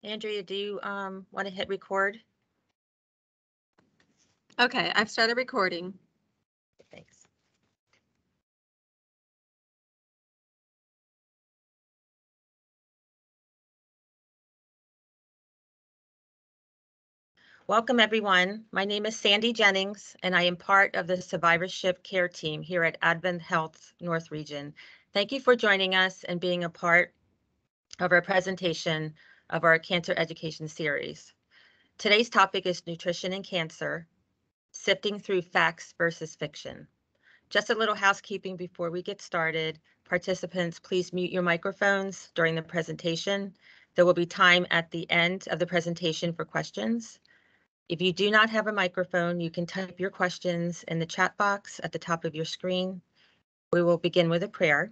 Andrea, do you want to hit record? Okay, I've started recording. Thanks. Welcome, everyone. My name is Sandy Jennings, and I am part of the survivorship care team here at Advent Health North Region. Thank you for joining us and being a part of our presentation of our cancer education series. Today's topic is nutrition and cancer, sifting through facts versus fiction. Just a little housekeeping before we get started. Participants, please mute your microphones during the presentation. There will be time at the end of the presentation for questions. If you do not have a microphone, you can type your questions in the chat box at the top of your screen. We will begin with a prayer.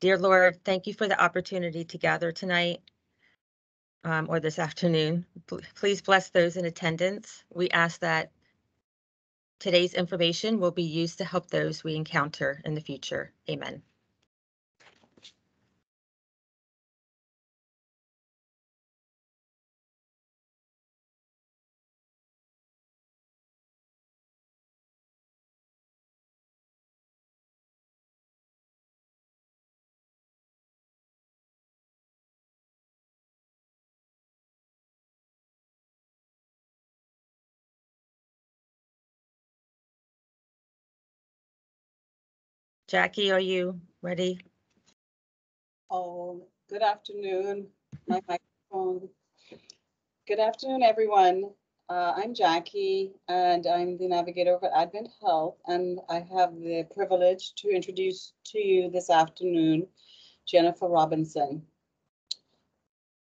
Dear Lord, thank you for the opportunity to gather tonight or this afternoon. Please bless those in attendance. We ask that today's information will be used to help those we encounter in the future. Amen. Jackie, are you ready? Oh, good afternoon. My microphone. Good afternoon, everyone. I'm Jackie, and I'm the navigator of Advent Health, and I have the privilege to introduce to you this afternoon Jennifer Robinson.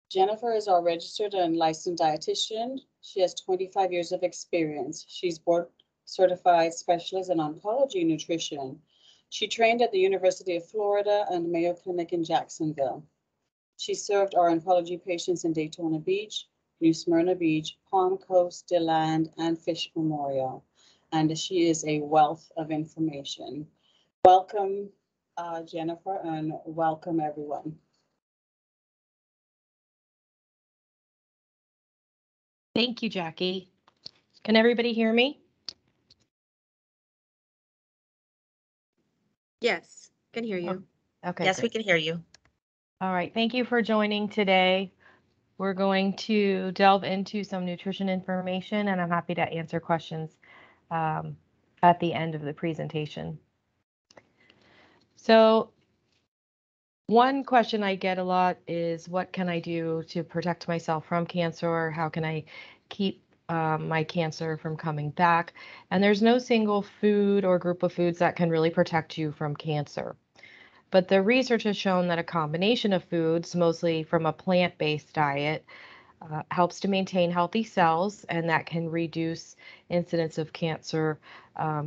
Jennifer is our registered and licensed dietitian. She has 25 years of experience. She's board certified specialist in oncology nutrition. She trained at the University of Florida and Mayo Clinic in Jacksonville. She served our oncology patients in Daytona Beach, New Smyrna Beach, Palm Coast, DeLand, and Fish Memorial. And she is a wealth of information. Welcome, Jennifer, and welcome everyone. Thank you, Jackie. Can everybody hear me? Yes, can hear you. Okay. Yes, great. we can hear you. All right. Thank you for joining today. We're going to delve into some nutrition information, and I'm happy to answer questions at the end of the presentation. So one question I get a lot is, what can I do to protect myself from cancer? Or how can I keep my cancer from coming back? And there's no single food or group of foods that can really protect you from cancer. But the research has shown that a combination of foods, mostly from a plant-based diet, helps to maintain healthy cells, and that can reduce incidence of cancer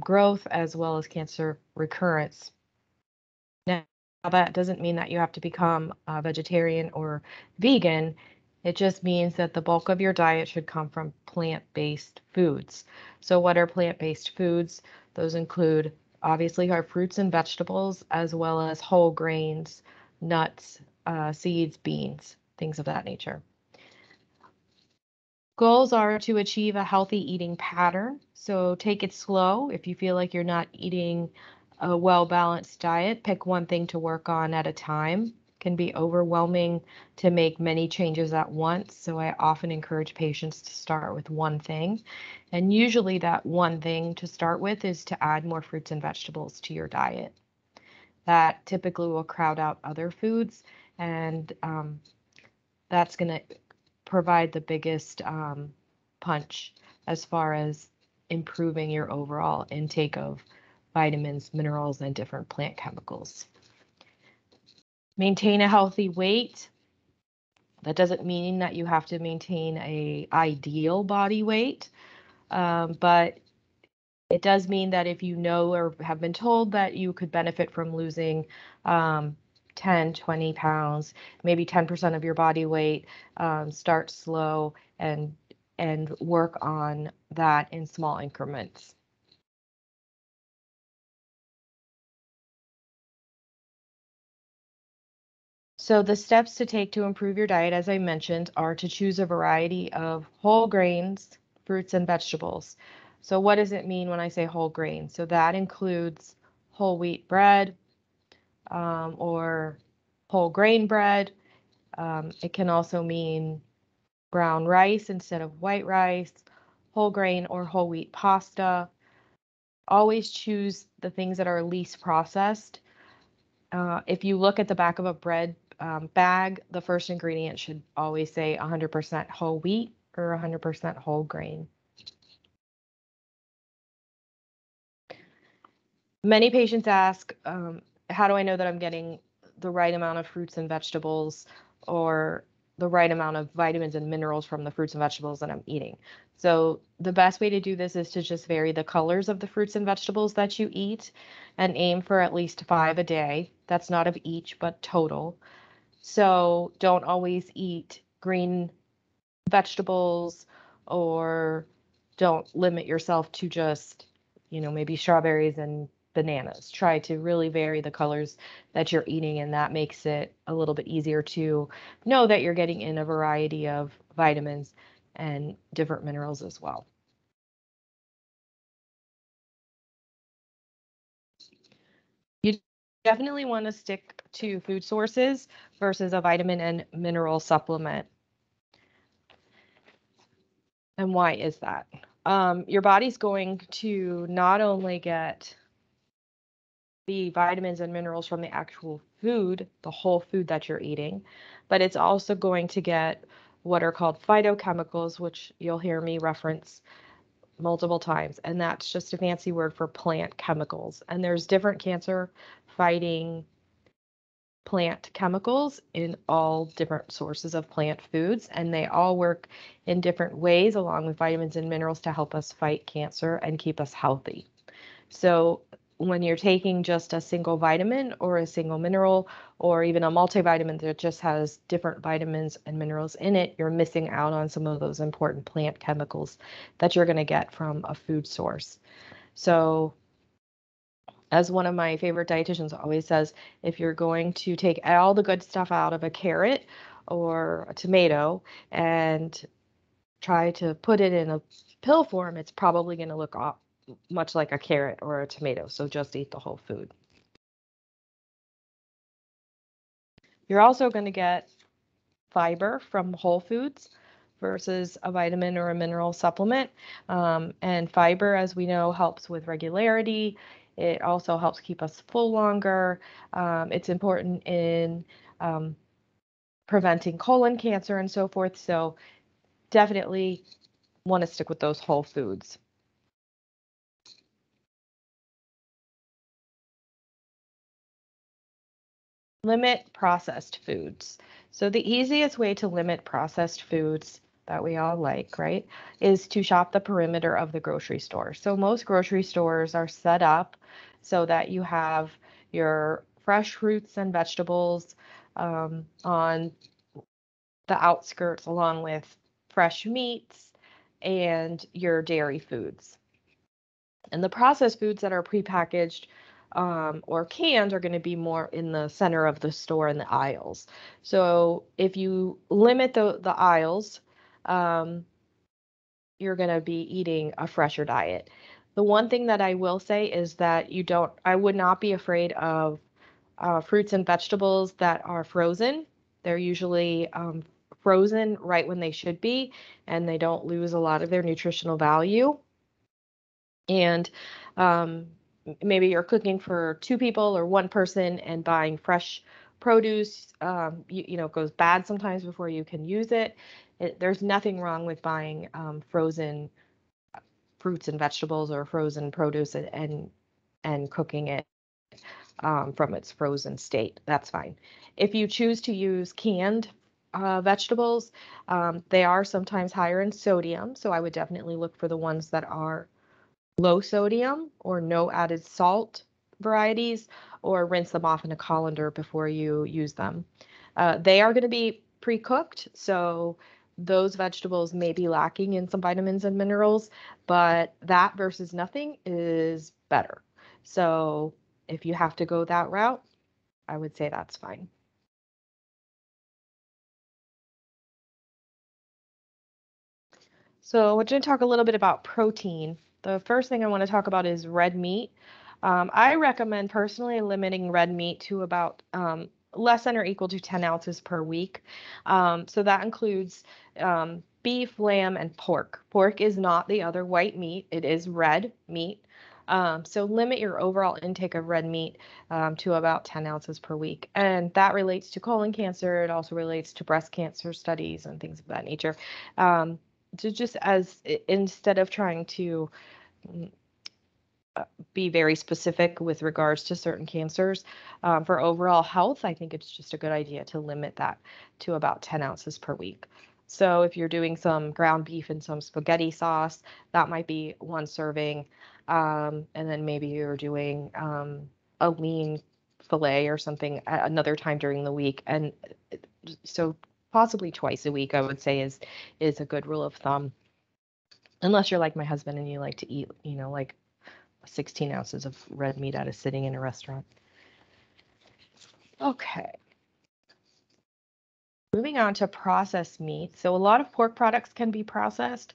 growth as well as cancer recurrence. Now, that doesn't mean that you have to become a vegetarian or vegan. It just means that the bulk of your diet should come from plant-based foods. So what are plant-based foods? Those include obviously our fruits and vegetables, as well as whole grains, nuts, seeds, beans, things of that nature. Goals are to achieve a healthy eating pattern. So take it slow. If you feel like you're not eating a well-balanced diet, pick one thing to work on at a time. It can be overwhelming to make many changes at once. So I often encourage patients to start with one thing. And usually that one thing to start with is to add more fruits and vegetables to your diet. That typically will crowd out other foods, and that's going to provide the biggest punch as far as improving your overall intake of vitamins, minerals, and different plant chemicals. Maintain a healthy weight. That doesn't mean that you have to maintain an ideal body weight, but it does mean that if you know or have been told that you could benefit from losing 10, 20 pounds, maybe 10% of your body weight, start slow and work on that in small increments. So the steps to take to improve your diet, as I mentioned, are to choose a variety of whole grains, fruits, and vegetables. So what does it mean when I say whole grain? So that includes whole wheat bread or whole grain bread. It can also mean brown rice instead of white rice, whole grain or whole wheat pasta. Always choose the things that are least processed. If you look at the back of a bread bag, the first ingredient should always say 100% whole wheat or 100% whole grain. Many patients ask, how do I know that I'm getting the right amount of fruits and vegetables or the right amount of vitamins and minerals from the fruits and vegetables that I'm eating? So the best way to do this is to just vary the colors of the fruits and vegetables that you eat and aim for at least 5 a day. That's not of each, but total. So don't always eat green vegetables or don't limit yourself to just, maybe strawberries and bananas. Try to really vary the colors that you're eating, and that makes it a little bit easier to know that you're getting in a variety of vitamins and different minerals as well. You definitely want to stick to food sources versus a vitamin and mineral supplement. And why is that? Your body's going to not only get the vitamins and minerals from the actual food, the whole food that you're eating, but it's also going to get what are called phytochemicals, which you'll hear me reference multiple times. And that's just a fancy word for plant chemicals. And there's different cancer fighting plant chemicals in all different sources of plant foods, and they all work in different ways along with vitamins and minerals to help us fight cancer and keep us healthy. So when you're taking just a single vitamin or a single mineral or even a multivitamin that just has different vitamins and minerals in it, you're missing out on some of those important plant chemicals that you're going to get from a food source. So as one of my favorite dietitians always says, if you're going to take all the good stuff out of a carrot or a tomato and try to put it in a pill form, it's probably going to look much like a carrot or a tomato. So just eat the whole food. You're also going to get fiber from whole foods versus a vitamin or a mineral supplement. And fiber, as we know, helps with regularity. It also helps keep us full longer. It's important in preventing colon cancer and so forth. So definitely want to stick with those whole foods. Limit processed foods. So the easiest way to limit processed foods that we all like, right, is to shop the perimeter of the grocery store. So most grocery stores are set up so that you have your fresh fruits and vegetables on the outskirts along with fresh meats and your dairy foods. And the processed foods that are prepackaged or canned are going to be more in the center of the store in the aisles. So if you limit the aisles, you're going to be eating a fresher diet. The one thing that I will say is that I would not be afraid of fruits and vegetables that are frozen. They're usually frozen right when they should be, and they don't lose a lot of their nutritional value. And maybe you're cooking for 2 people or 1 person and buying fresh produce, it goes bad sometimes before you can use it. There's nothing wrong with buying frozen fruits and vegetables or frozen produce and cooking it from its frozen state. That's fine. If you choose to use canned vegetables, they are sometimes higher in sodium, so I would definitely look for the ones that are low sodium or no added salt varieties, or rinse them off in a colander before you use them. They are going to be pre-cooked, so those vegetables may be lacking in some vitamins and minerals, but that versus nothing is better. So if you have to go that route, I would say that's fine. So we're going to talk a little bit about protein. The first thing I want to talk about is red meat. I recommend personally limiting red meat to about less than or equal to 10 ounces per week. So that includes beef, lamb, and pork. Pork is not the other white meat. It is red meat. So limit your overall intake of red meat to about 10 ounces per week. And that relates to colon cancer. It also relates to breast cancer studies and things of that nature. So just as instead of trying to be very specific with regards to certain cancers, for overall health, I think it's just a good idea to limit that to about 10 ounces per week. So if you're doing some ground beef and some spaghetti sauce, that might be one serving. And then maybe you're doing a lean fillet or something at another time during the week. And so possibly twice a week, I would say is a good rule of thumb. Unless you're like my husband and you like to eat, like 16 ounces of red meat out of sitting in a restaurant. Okay. Moving on to processed meat. So a lot of pork products can be processed.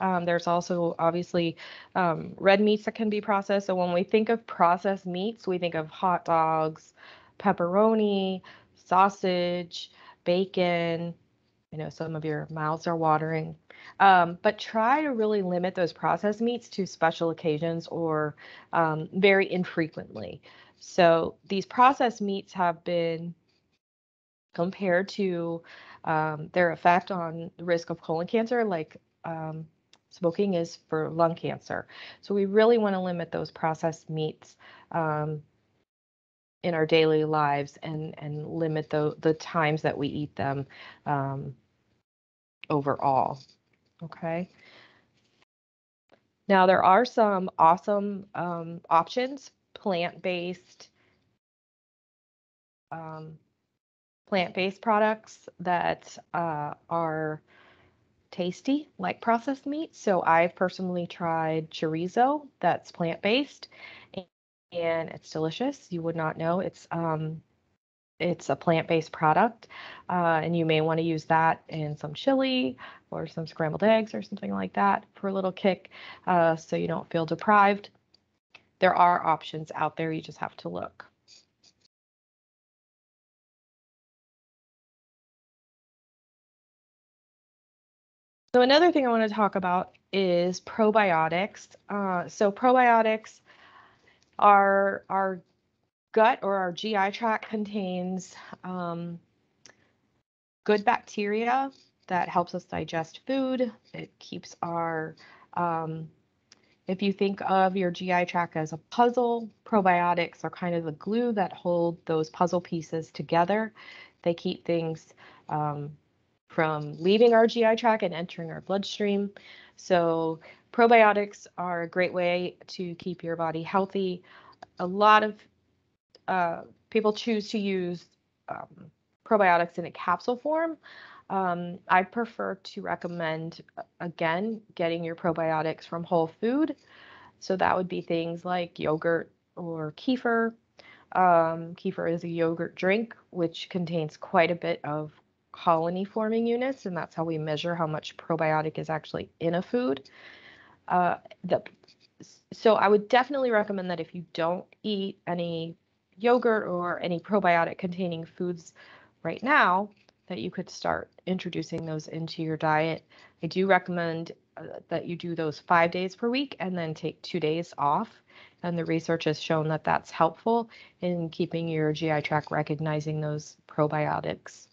There's also obviously red meats that can be processed. So when we think of processed meats, we think of hot dogs, pepperoni, sausage, bacon. I know some of your mouths are watering. But try to really limit those processed meats to special occasions or very infrequently. So these processed meats have been compared to their effect on the risk of colon cancer, like smoking is for lung cancer. So we really want to limit those processed meats in our daily lives and limit the times that we eat them overall. Okay. Now there are some awesome options, plant-based products that are tasty like processed meat. So I've personally tried chorizo that's plant-based and it's delicious. You would not know it's a plant-based product, and you may want to use that in some chili or some scrambled eggs or something like that for a little kick, so you don't feel deprived. There are options out there, you just have to look. So another thing I want to talk about is probiotics. So probiotics are our gut or our GI tract contains good bacteria that helps us digest food. It keeps our, if you think of your GI tract as a puzzle, probiotics are kind of the glue that hold those puzzle pieces together. They keep things from leaving our GI tract and entering our bloodstream. So probiotics are a great way to keep your body healthy. A lot of people choose to use probiotics in a capsule form. I prefer to recommend, again, getting your probiotics from whole food. So that would be things like yogurt or kefir. Kefir is a yogurt drink, which contains quite a bit of colony forming units, and that's how we measure how much probiotic is actually in a food. So I would definitely recommend that if you don't eat any yogurt or any probiotic containing foods right now, that you could start introducing those into your diet. I do recommend that you do those 5 days per week and then take 2 days off. And the research has shown that that's helpful in keeping your GI tract recognizing those probiotics.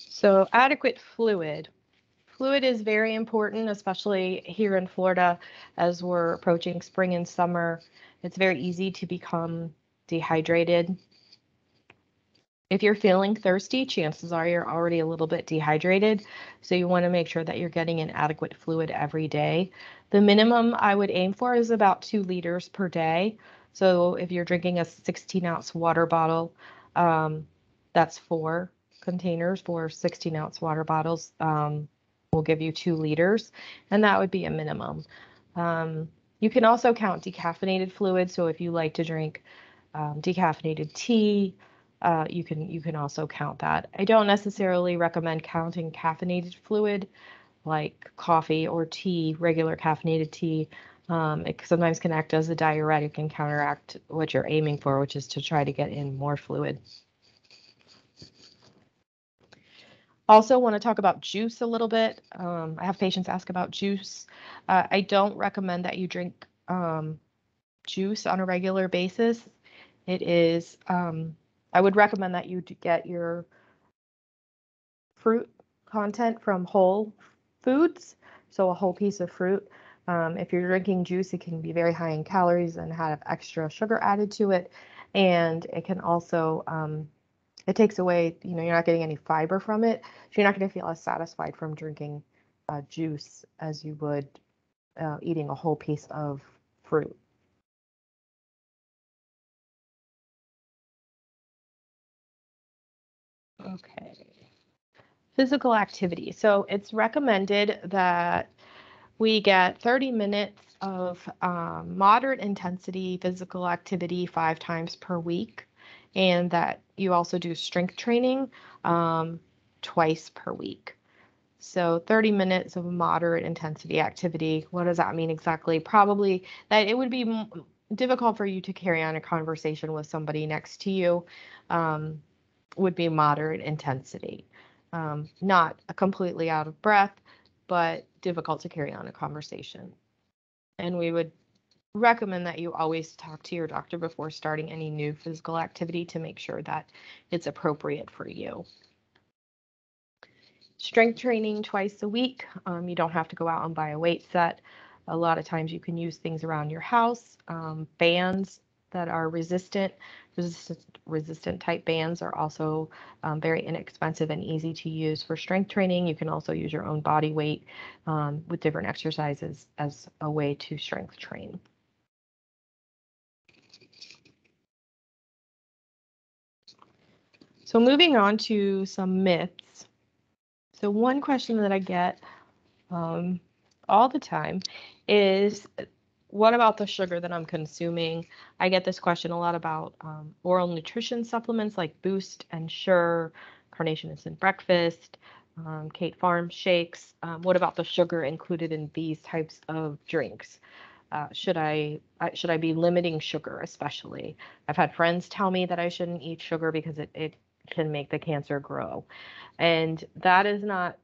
So adequate fluid. Fluid is very important, especially here in Florida as we're approaching spring and summer. It's very easy to become dehydrated. If you're feeling thirsty, chances are you're already a little bit dehydrated. So you want to make sure that you're getting an adequate fluid every day. The minimum I would aim for is about 2 liters per day. So if you're drinking a 16-ounce water bottle, that's 4 containers for 16-ounce water bottles. Will give you 2 liters, and that would be a minimum. You can also count decaffeinated fluid. So if you like to drink decaffeinated tea. You can also count that. I don't necessarily recommend counting caffeinated fluid like coffee or tea, regular caffeinated tea. It sometimes can act as a diuretic and counteract what you're aiming for, which is to try to get in more fluid. Also want to talk about juice a little bit. I have patients ask about juice. I don't recommend that you drink juice on a regular basis. It is, I would recommend that you get your fruit content from whole foods, so a whole piece of fruit. If you're drinking juice, it can be very high in calories and have extra sugar added to it. And it can also, it takes away, you're not getting any fiber from it. So you're not going to feel as satisfied from drinking juice as you would eating a whole piece of fruit. Okay. Physical activity. So it's recommended that we get 30 minutes of moderate intensity physical activity 5 times per week, and that you also do strength training twice per week. So 30 minutes of moderate intensity activity. What does that mean exactly? Probably that it would be difficult for you to carry on a conversation with somebody next to you. Would be moderate intensity. Not completely out of breath, but difficult to carry on a conversation. And we would recommend that you always talk to your doctor before starting any new physical activity to make sure that it's appropriate for you. Strength training twice a week. You don't have to go out and buy a weight set. A lot of times you can use things around your house. Bands that are resistant type bands are also very inexpensive and easy to use for strength training. You can also use your own body weight with different exercises as a way to strength train. So moving on to some myths. So one question that I get all the time is, what about the sugar that I'm consuming? I get this question a lot about oral nutrition supplements like Boost and Sure, Carnation Instant Breakfast, Kate Farm shakes. What about the sugar included in these types of drinks? Should I be limiting sugar, especially? I've had friends tell me that I shouldn't eat sugar because it can make the cancer grow. And that is not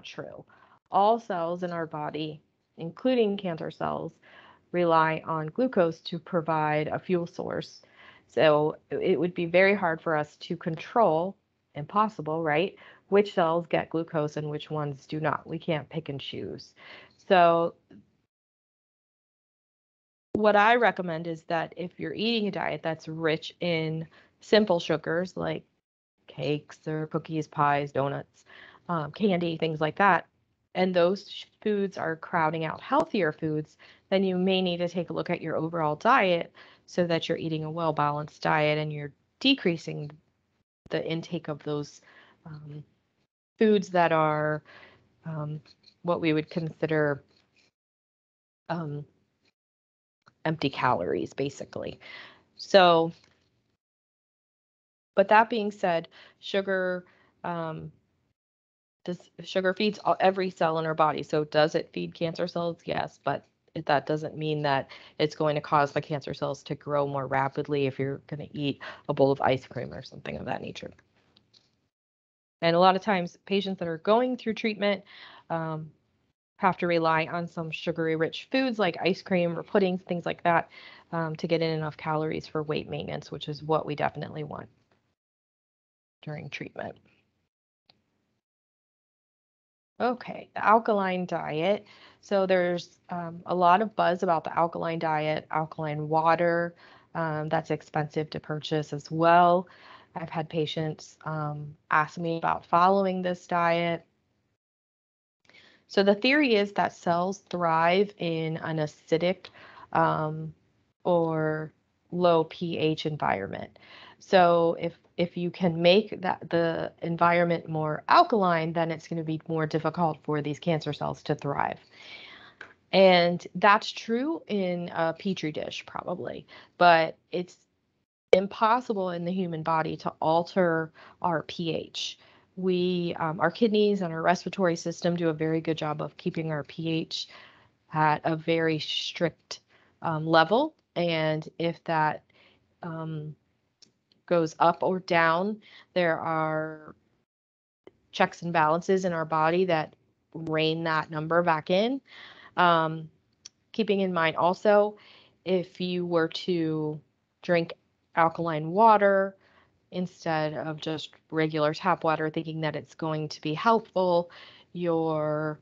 true. All cells in our body, including cancer cells, rely on glucose to provide a fuel source. So it would be very hard for us to control, impossible, right? Which cells get glucose and which ones do not. We can't pick and choose. So what I recommend is that if you're eating a diet that's rich in simple sugars like cakes or cookies, pies, donuts, candy, things like that, and those foods are crowding out healthier foods, then you may need to take a look at your overall diet so that you're eating a well-balanced diet and you're decreasing the intake of those foods that are what we would consider empty calories, basically. So, but that being said, sugar feeds every cell in our body. So does it feed cancer cells? Yes, but that doesn't mean that it's going to cause the cancer cells to grow more rapidly if you're going to eat a bowl of ice cream or something of that nature. And a lot of times patients that are going through treatment have to rely on some sugary rich foods like ice cream or puddings, things like that, to get in enough calories for weight maintenance, which is what we definitely want during treatment. Okay, the alkaline diet. So there's a lot of buzz about the alkaline diet, alkaline water. That's expensive to purchase as well. I've had patients ask me about following this diet. So the theory is that cells thrive in an acidic or low pH environment. So if you can make the environment more alkaline, then it's going to be more difficult for these cancer cells to thrive. And that's true in a petri dish probably, but it's impossible in the human body to alter our pH. Our kidneys and our respiratory system do a very good job of keeping our pH at a very strict level. And if that goes up or down, there are checks and balances in our body that rein that number back in. Keeping in mind also, if you were to drink alkaline water instead of just regular tap water, thinking that it's going to be helpful, your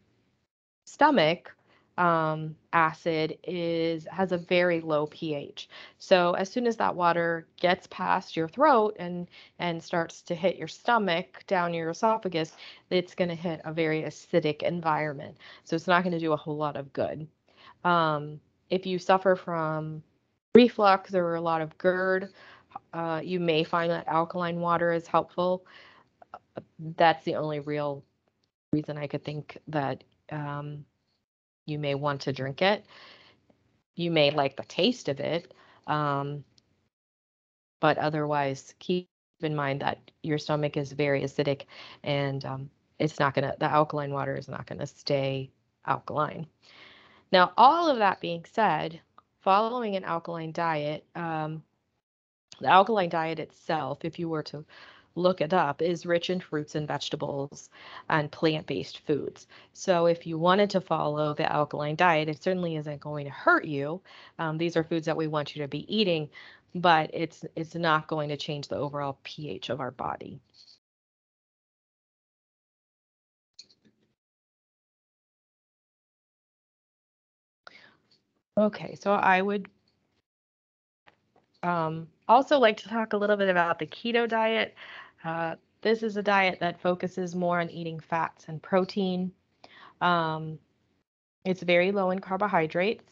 stomach acid has a very low pH. So as soon as that water gets past your throat and starts to hit your stomach down your esophagus, it's going to hit a very acidic environment. So it's not going to do a whole lot of good. If you suffer from reflux or a lot of GERD, you may find that alkaline water is helpful. That's the only real reason I could think that you may want to drink it. You may like the taste of it, but otherwise keep in mind that your stomach is very acidic, and the alkaline water is not gonna stay alkaline. Now, all of that being said, following an alkaline diet, the alkaline diet itself, if you were to look it up, is rich in fruits and vegetables and plant-based foods. So if you wanted to follow the alkaline diet, it certainly isn't going to hurt you. These are foods that we want you to be eating, but it's not going to change the overall pH of our body. Okay, so I would also like to talk a little bit about the keto diet. This is a diet that focuses more on eating fats and protein. It's very low in carbohydrates.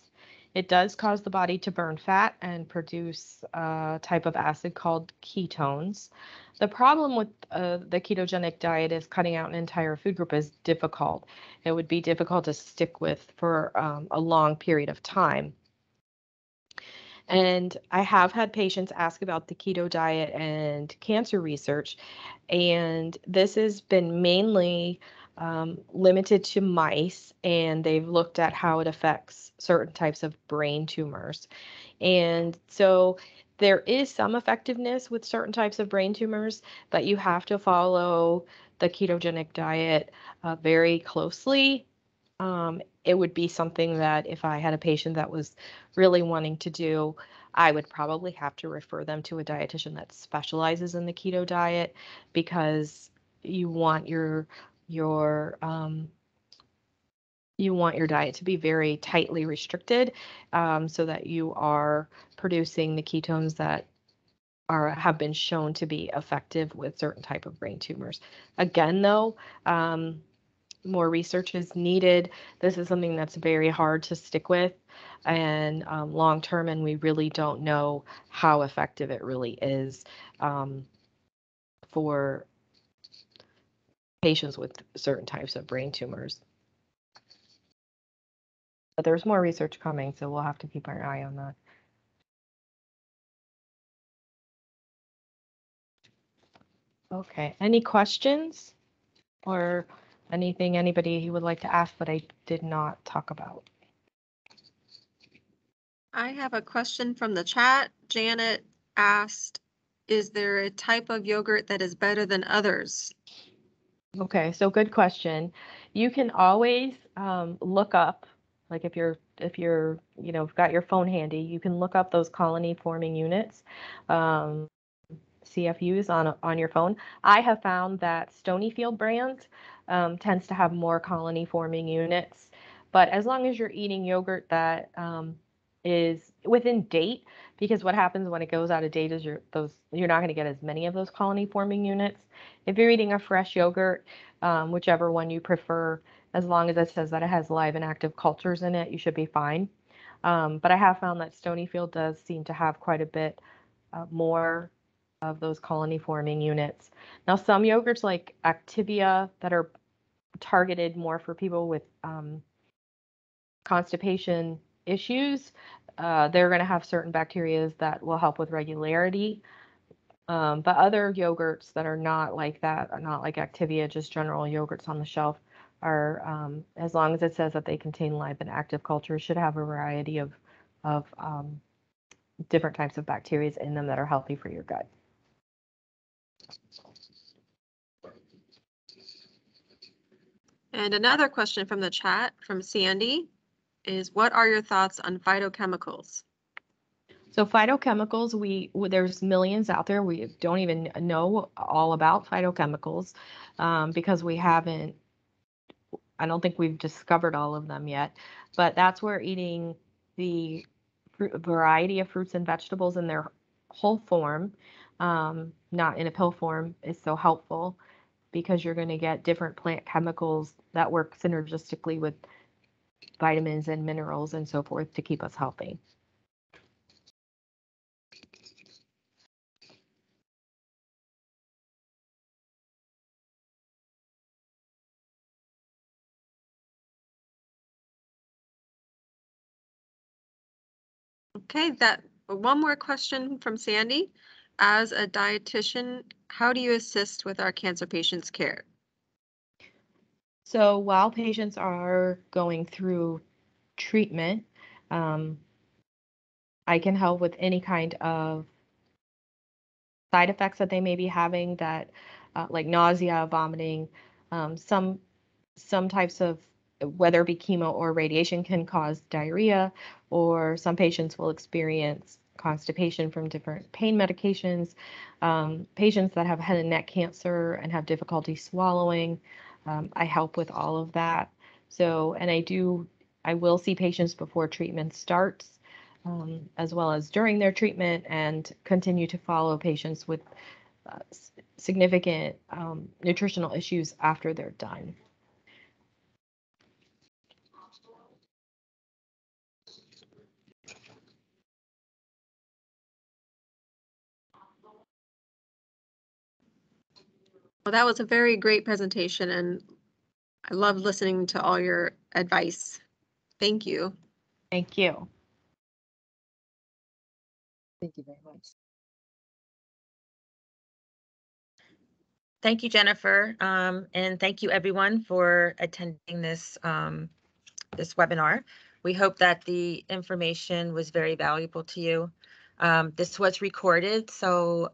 It does cause the body to burn fat and produce a type of acid called ketones. The problem with the ketogenic diet is cutting out an entire food group is difficult. It would be difficult to stick with for a long period of time. And I have had patients ask about the keto diet and cancer research, and this has been mainly limited to mice, and they've looked at how it affects certain types of brain tumors. And so there is some effectiveness with certain types of brain tumors, but you have to follow the ketogenic diet very closely. It would be something that if I had a patient that was really wanting to do, I would probably have to refer them to a dietitian that specializes in the keto diet, because you want your diet to be very tightly restricted, so that you are producing the ketones that have been shown to be effective with certain type of brain tumors. Again, though, more research is needed. This is something that's very hard to stick with and long term, and we really don't know how effective it really is for patients with certain types of brain tumors. But there's more research coming, so we'll have to keep our eye on that. Okay, any questions or anything anybody would like to ask that I did not talk about? I have a question from the chat. Janet asked, is there a type of yogurt that is better than others? Okay, so good question. You can always look up, like if you're got your phone handy, you can look up those colony forming units, CFUs on your phone. I have found that Stonyfield brand tends to have more colony forming units, but as long as you're eating yogurt that is within date, because what happens when it goes out of date is you're not going to get as many of those colony forming units. If you're eating a fresh yogurt, whichever one you prefer, as long as it says that it has live and active cultures in it, you should be fine. But I have found that Stonyfield does seem to have quite a bit more of those colony forming units. Now, some yogurts like Activia that are targeted more for people with constipation issues, they're going to have certain bacteria that will help with regularity. But other yogurts that are not like that, are not like Activia, just general yogurts on the shelf, are, as long as it says that they contain live and active cultures, should have a variety of different types of bacteria in them that are healthy for your gut. And another question from the chat from Sandy is, what are your thoughts on phytochemicals? So phytochemicals, there's millions out there. We don't even know all about phytochemicals because I don't think we've discovered all of them yet. But that's where eating the variety of fruits and vegetables in their whole form, not in a pill form, is so helpful, because you're going to get different plant chemicals that work synergistically with vitamins and minerals and so forth to keep us healthy. Okay, one more question from Sandy. As a dietitian, how do you assist with our cancer patients' care? So while patients are going through treatment, I can help with any kind of side effects that they may be having, that like nausea, vomiting, some types of, whether it be chemo or radiation, can cause diarrhea, or some patients will experience constipation from different pain medications. Patients that have head and neck cancer and have difficulty swallowing, I help with all of that. So, and I will see patients before treatment starts, as well as during their treatment, and continue to follow patients with significant nutritional issues after they're done. Well, that was a very great presentation, and I love listening to all your advice. Thank you. Thank you. Thank you very much. Thank you, Jennifer, and thank you everyone for attending this this webinar. We hope that the information was very valuable to you. This was recorded, so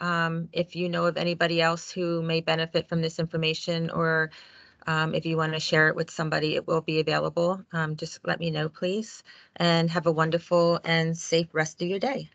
if you know of anybody else who may benefit from this information, or if you want to share it with somebody, it will be available. Just let me know, please, and have a wonderful and safe rest of your day.